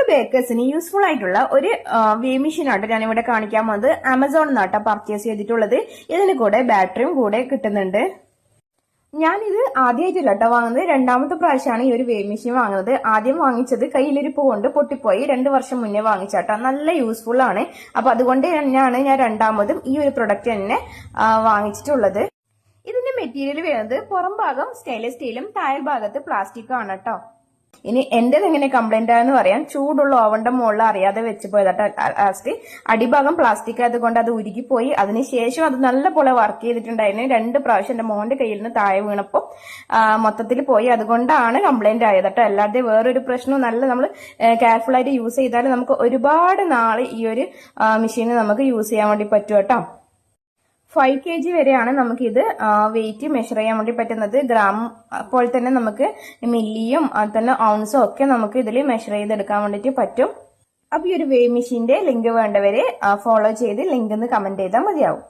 ബേക്കേഴ്സിന് useful ആയിട്ടുള്ള ഒരു വേ മെഷീനാട്ടോ ഞാനിവിടെ കാണിക്കാൻ പോകുന്നത്. ആമസോണിൽ നിന്നാട്ടോ പർച്ചേസ് ചെയ്തിട്ടുള്ളത്. ഇതിന് കൂടെ ബാറ്ററിയും കൂടെ കിട്ടുന്നുണ്ട്. ഞാനിത് ആദ്യമായിട്ടില്ല കേട്ടോ വാങ്ങുന്നത്. രണ്ടാമത്തെ പ്രാവശ്യമാണ് ഈ ഒരു വേ മെഷീൻ വാങ്ങുന്നത്. ആദ്യം വാങ്ങിച്ചത് കയ്യിലിരിപ്പ് കൊണ്ട് പൊട്ടിപ്പോയി. 2 വർഷം മുന്നേ വാങ്ങിച്ചാട്ടോ. നല്ല യൂസ്ഫുൾ ആണ്. അപ്പൊ അതുകൊണ്ട് തന്നെയാണ് ഞാൻ രണ്ടാമതും ഈ ഒരു പ്രൊഡക്റ്റ് തന്നെ വാങ്ങിച്ചിട്ടുള്ളത്. ഇതിന്റെ മെറ്റീരിയൽ വരുന്നത് പുറം ഭാഗം സ്റ്റെയിൻലെസ് സ്റ്റീലും താഴെ ഭാഗത്ത് പ്ലാസ്റ്റിക്കും ആണ് കേട്ടോ. ഇനി എന്റേത് എങ്ങനെ കംപ്ലൈന്റ് ആയെന്ന് പറയാം. ചൂടുള്ള ഓവന്റെ മുകളിൽ അറിയാതെ വെച്ച് പോയതാട്ടോ. ലാസ്റ്റ് അടിഭാഗം പ്ലാസ്റ്റിക് ആയതുകൊണ്ട് അത് ഉരുകിപ്പോയി. അതിനുശേഷം അത് നല്ലപോലെ വർക്ക് ചെയ്തിട്ടുണ്ടായിരുന്നു. 2 പ്രാവശ്യം എന്റെ മോന്റെ കയ്യിൽ നിന്ന് താഴെ വീണപ്പോൾ മൊത്തത്തിൽ പോയി. അതുകൊണ്ടാണ് കംപ്ലൈന്റ് ആയത് കേട്ടോ. അല്ലാതെ വേറൊരു പ്രശ്നവും നല്ല നമ്മൾ കെയർഫുൾ ആയിട്ട് യൂസ് ചെയ്താൽ നമുക്ക് ഒരുപാട് നാള് ഈ ഒരു മെഷീൻ നമുക്ക് യൂസ് ചെയ്യാൻ വേണ്ടി പറ്റും കേട്ടോ. 5 kg വരെയാണ് നമുക്കിത് വെയിറ്റ് മെഷർ ചെയ്യാൻ വേണ്ടി പറ്റുന്നത്. ഗ്രാം പോലെ തന്നെ നമുക്ക് മില്ലിയും തന്നെ ഔൺസും ഒക്കെ നമുക്ക് ഇതിൽ മെഷർ ചെയ്തെടുക്കാൻ വേണ്ടിയിട്ട് പറ്റും. അപ്പൊ ഈ ഒരു വേ മെഷീന്റെ ലിങ്ക് വേണ്ടവരെ ഫോളോ ചെയ്ത് ലിങ്ക് ഒന്ന് കമന്റ് ചെയ്താൽ മതിയാവും.